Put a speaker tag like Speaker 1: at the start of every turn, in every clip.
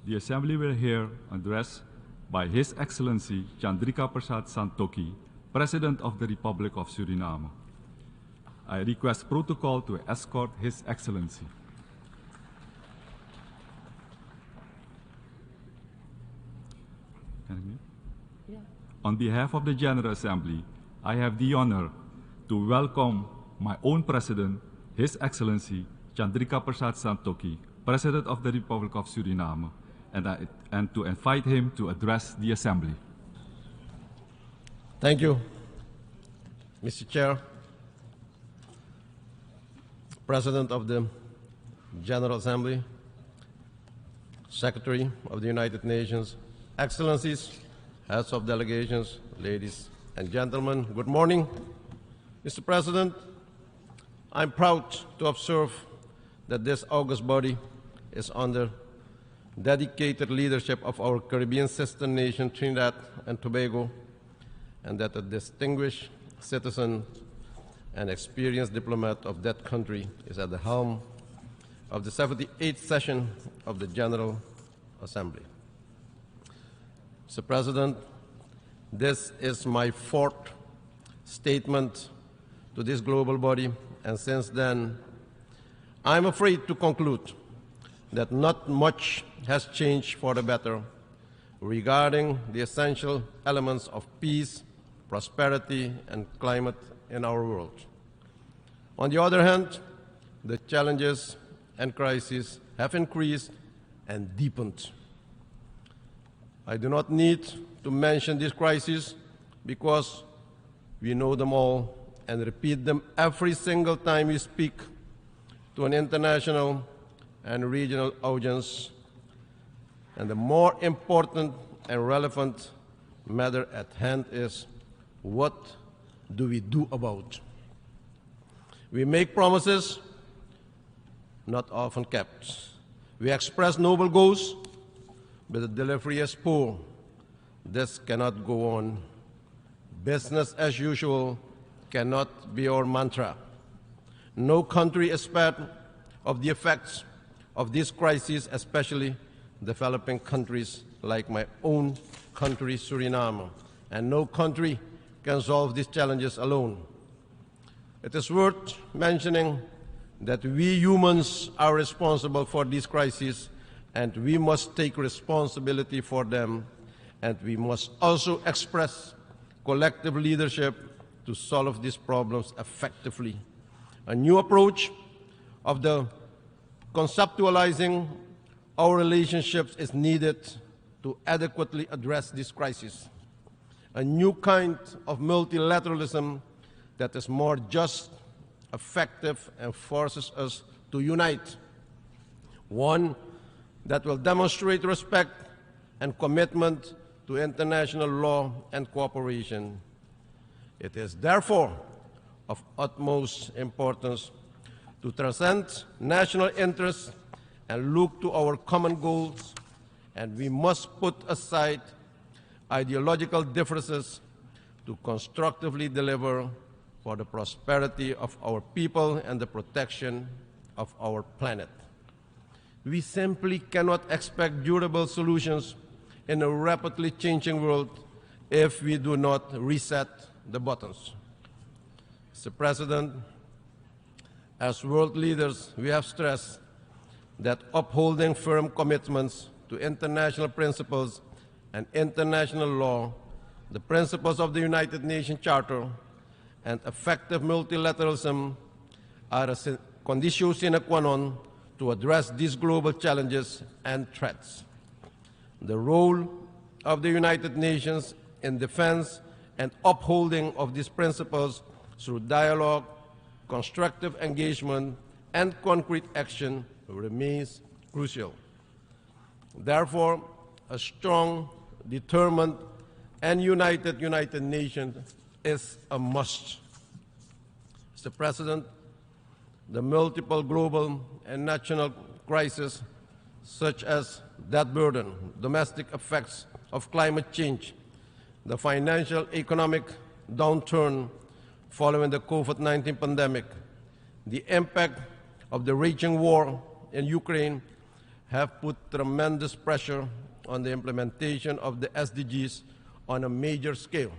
Speaker 1: the Assembly will hear an address by His Excellency Chandrikapersad Santokhi, President of the Republic of Suriname. I request protocol to escort His Excellency. On behalf of the General Assembly, I have the honor to welcome my own President, His Excellency Chandrikapersad Santokhi, President of the Republic of Suriname, and to invite him to address the Assembly.
Speaker 2: Thank you, Mr. Chair, President of the General Assembly, Secretary of the United Nations, Excellencies, Heads of Delegations, ladies and gentlemen, good morning. Mr. President, I'm proud to observe that this august body is under dedicated leadership of our Caribbean sister nation, Trinidad and Tobago, and that a distinguished citizen and experienced diplomat of that country is at the helm of the 78th session of the General Assembly. Mr. President, this is my fourth statement to this global body, and since then, I'm afraid to conclude that not much has changed for the better regarding the essential elements of peace, prosperity, and climate in our world. On the other hand, the challenges and crises have increased and deepened. I do not need to mention these crises because we know them all and repeat them every single time we speak to an international and regional audience. And the more important and relevant matter at hand is, what do we do about? We make promises not often kept. We express noble goals, but the delivery is poor. This cannot go on. Business as usual cannot be our mantra. No country is spared of the effects of this crisis, especially developing countries like my own country, Suriname. And no country can solve these challenges alone. It is worth mentioning that we humans are responsible for these crises, and we must take responsibility for them, and we must also express collective leadership to solve these problems effectively. A new approach of the conceptualizing our relationships is needed to adequately address this crisis. A new kind of multilateralism that is more just, effective, and forces us to unite. One that will demonstrate respect and commitment to international law and cooperation. It is therefore of utmost importance to transcend national interests and look to our common goals, and we must put aside ideological differences to constructively deliver for the prosperity of our people and the protection of our planet. We simply cannot expect durable solutions in a rapidly changing world if we do not reset the buttons. Mr. President, as world leaders, we have stressed that upholding firm commitments to international principles and international law, the principles of the United Nations Charter, and effective multilateralism are a conditio sine qua non to address these global challenges and threats. The role of the United Nations in defense and upholding of these principles through dialogue, constructive engagement, and concrete action remains crucial. Therefore, a strong, determined, and united United Nations is a must. Mr. President, the multiple global and national crises, such as debt burden, domestic effects of climate change, the financial economic downturn following the COVID-19 pandemic, the impact of the raging war in Ukraine, have put tremendous pressure on the implementation of the SDGs on a major scale.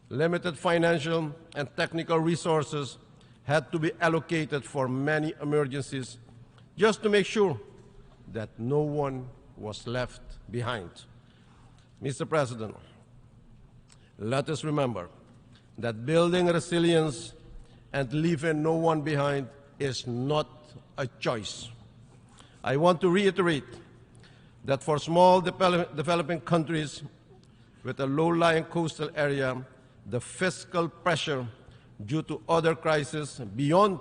Speaker 2: Limited financial and technical resources had to be allocated for many emergencies just to make sure that no one was left behind. Mr. President, let us remember that building resilience and leaving no one behind is not a choice. I want to reiterate that for small developing countries with a low-lying coastal area, the fiscal pressure due to other crises beyond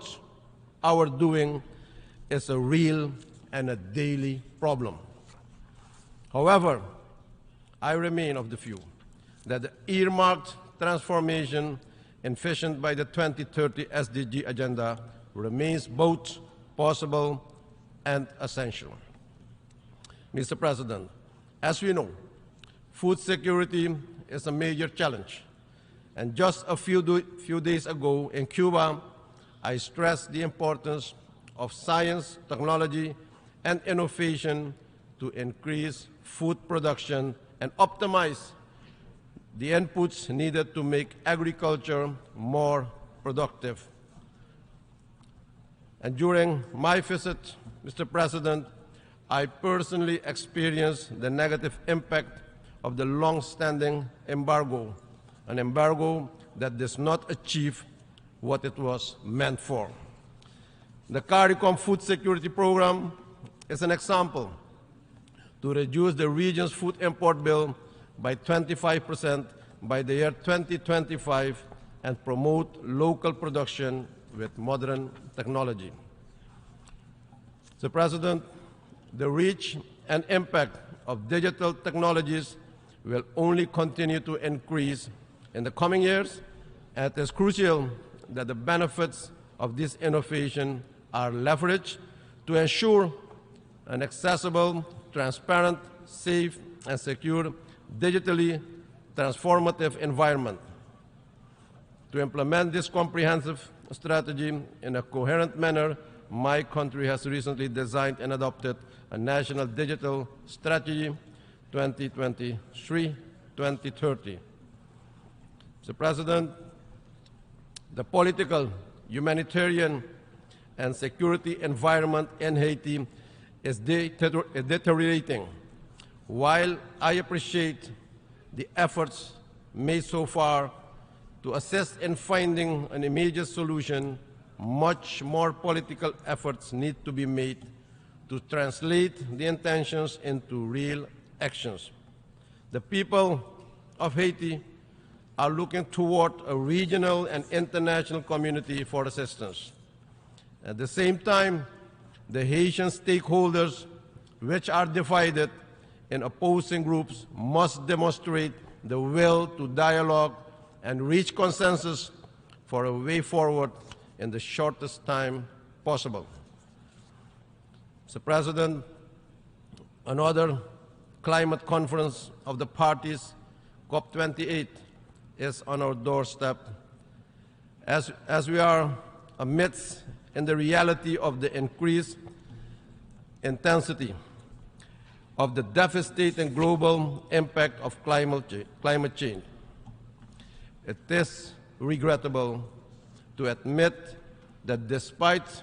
Speaker 2: our doing is a real and a daily problem. However, I remain of the view that the earmarked transformation envisioned by the 2030 SDG agenda remains both possible and essential. Mr. President, as we know, food security is a major challenge. And just a few days ago in Cuba, I stressed the importance of science, technology, and innovation to increase food production and optimize the inputs needed to make agriculture more productive. And during my visit, Mr. President, I personally experienced the negative impact of the long-standing embargo, an embargo that does not achieve what it was meant for. The CARICOM Food Security Program is an example to reduce the region's food import bill by 25% by the year 2025 and promote local production with modern technology. Mr. President, the reach and impact of digital technologies will only continue to increase in the coming years, and it is crucial that the benefits of this innovation are leveraged to ensure an accessible, transparent, safe, and secure, digitally transformative environment. To implement this comprehensive strategy in a coherent manner, my country has recently designed and adopted a national digital strategy 2023-2030. Mr. President, the political, humanitarian, and security environment in Haiti is deteriorating. While I appreciate the efforts made so far to assist in finding an immediate solution, much more political efforts need to be made to translate the intentions into real actions. The people of Haiti are looking toward a regional and international community for assistance. At the same time, the Haitian stakeholders, which are divided in opposing groups, must demonstrate the will to dialogue and reach consensus for a way forward in the shortest time possible. Mr. President, another climate conference of the parties, COP28, is on our doorstep as we are amidst in the reality of the increased intensity of the devastating global impact of climate change. It is regrettable to admit that despite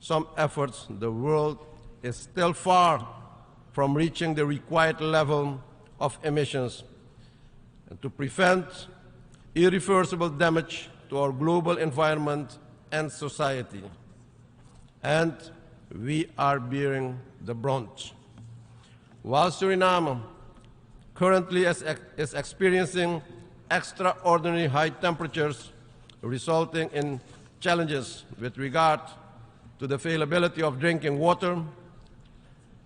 Speaker 2: some efforts, the world is still far from reaching the required level of emissions. And to prevent irreversible damage to our global environment and society. And we are bearing the brunt. While Suriname currently is experiencing extraordinary high temperatures resulting in challenges with regard to the availability of drinking water,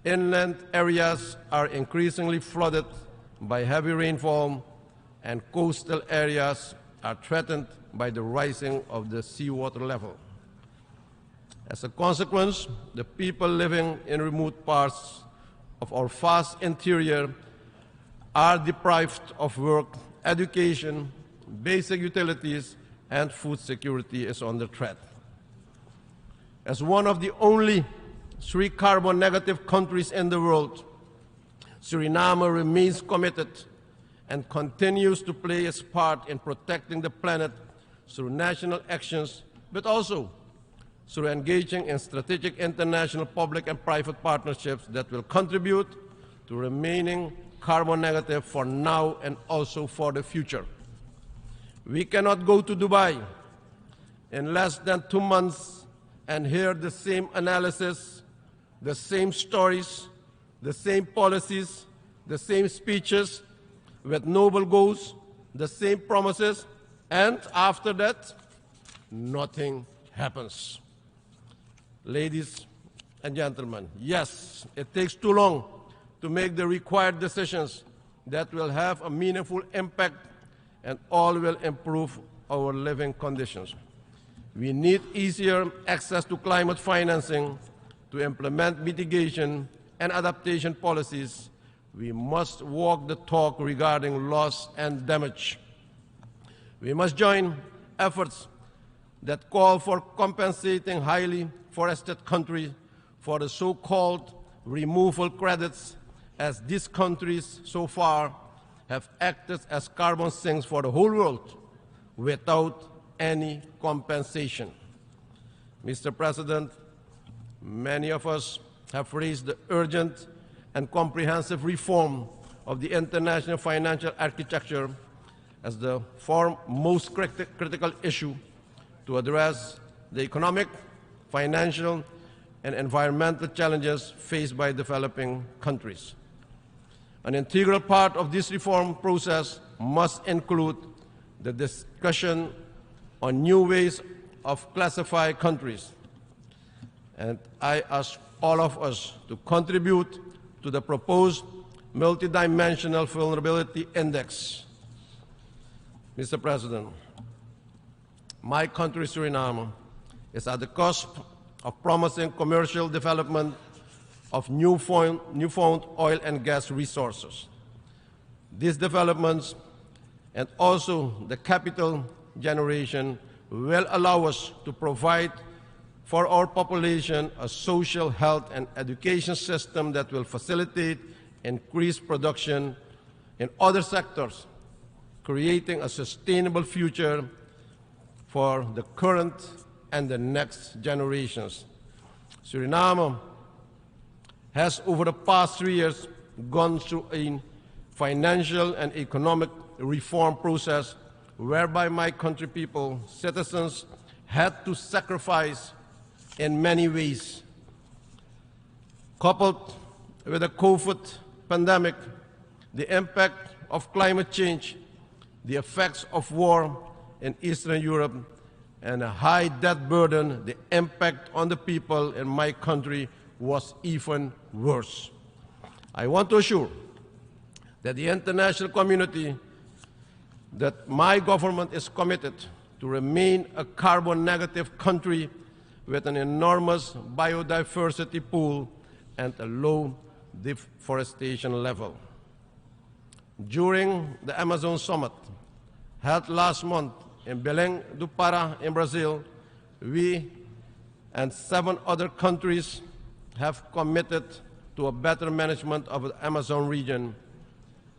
Speaker 2: inland areas are increasingly flooded by heavy rainfall, and coastal areas are threatened by the rising of the seawater level. As a consequence, the people living in remote parts of our vast interior are deprived of work, education, basic utilities, and food security is under threat. As one of the only 3 carbon negative countries in the world, Suriname remains committed and continues to play its part in protecting the planet through national actions, but also through engaging in strategic international public and private partnerships that will contribute to remaining carbon negative for now and also for the future. We cannot go to Dubai in less than 2 months and hear the same analysis, the same stories, the same policies, the same speeches with noble goals, the same promises, and after that, nothing happens. Ladies and gentlemen, yes, it takes too long to make the required decisions that will have a meaningful impact and all will improve our living conditions. We need easier access to climate financing to implement mitigation and adaptation policies. We must walk the talk regarding loss and damage. We must join efforts that call for compensating highly forested countries for the so-called removal credits, as these countries so far have acted as carbon sinks for the whole world without any compensation. Mr. President, many of us have raised the urgent and comprehensive reform of the international financial architecture as the foremost critical issue to address the economic, financial, and environmental challenges faced by developing countries. An integral part of this reform process must include the discussion on new ways of classifying countries. And I ask all of us to contribute to the proposed multidimensional vulnerability index. Mr. President, my country, Suriname, is at the cusp of promising commercial development of newfound oil and gas resources. These developments and also the capital generation will allow us to provide for our population a social, health, and education system that will facilitate increased production in other sectors, creating a sustainable future for the current and the next generations. Suriname has, over the past 3 years, gone through a financial and economic reform process whereby my country people, citizens, had to sacrifice in many ways. Coupled with the COVID pandemic, the impact of climate change, the effects of war in Eastern Europe, and a high debt burden, the impact on the people in my country was even worse. I want to assure that the international community that my government is committed to remain a carbon negative country with an enormous biodiversity pool and a low deforestation level. During the Amazon Summit held last month in Belém do Pará in Brazil, we and 7 other countries have committed to a better management of the Amazon region.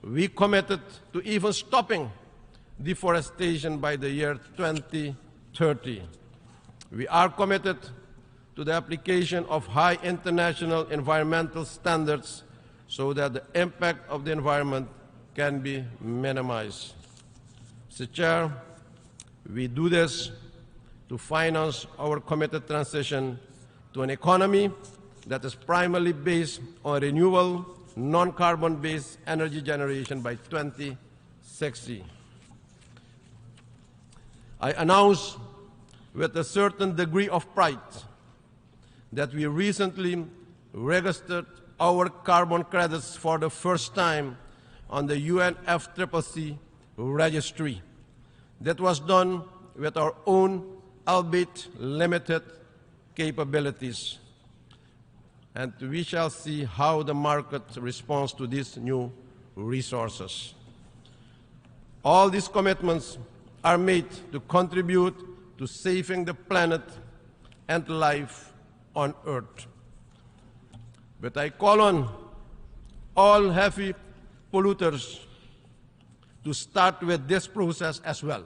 Speaker 2: We committed to even stopping deforestation by the year 2030. We are committed to the application of high international environmental standards so that the impact of the environment can be minimized. Mr. Chair, we do this to finance our committed transition to an economy that is primarily based on renewable, non-carbon-based energy generation by 2060. I announce with a certain degree of pride that we recently registered our carbon credits for the first time on the UNFCCC registry. That was done with our own, albeit limited, capabilities. And we shall see how the market responds to these new resources. All these commitments are made to contribute to saving the planet and life on Earth. But I call on all heavy polluters to start with this process as well,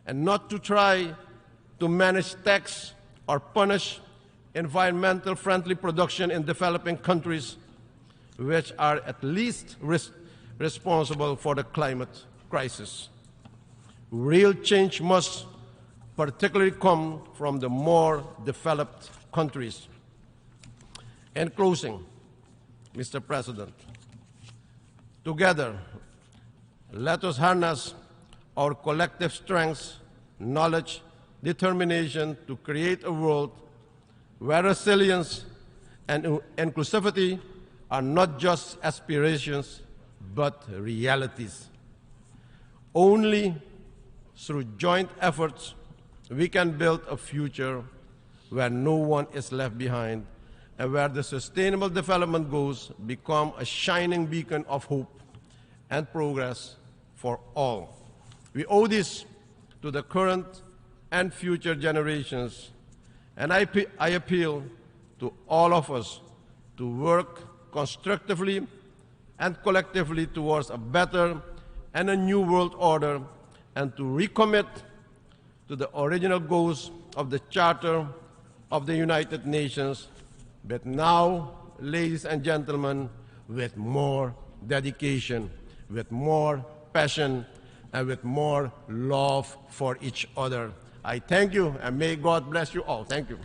Speaker 2: and not to try to manage tax or punish environmental friendly production in developing countries, which are at least responsible for the climate crisis. Real change must particularly come from the more developed countries. In closing, Mr. President, together, let us harness our collective strengths, knowledge, determination to create a world where resilience and inclusivity are not just aspirations, but realities. Only through joint efforts, we can build a future where no one is left behind and where the Sustainable Development Goals become a shining beacon of hope and progress for all. We owe this to the current and future generations, and I appeal to all of us to work constructively and collectively towards a better and a new world order, and to recommit to the original goals of the Charter of the United Nations, but now, ladies and gentlemen, with more dedication, with more passion, and with more love for each other. I thank you, and may God bless you all. Thank you.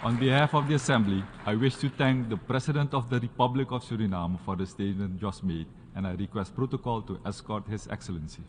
Speaker 1: On behalf of the Assembly, I wish to thank the President of the Republic of Suriname for the statement just made, and I request protocol to escort His Excellency.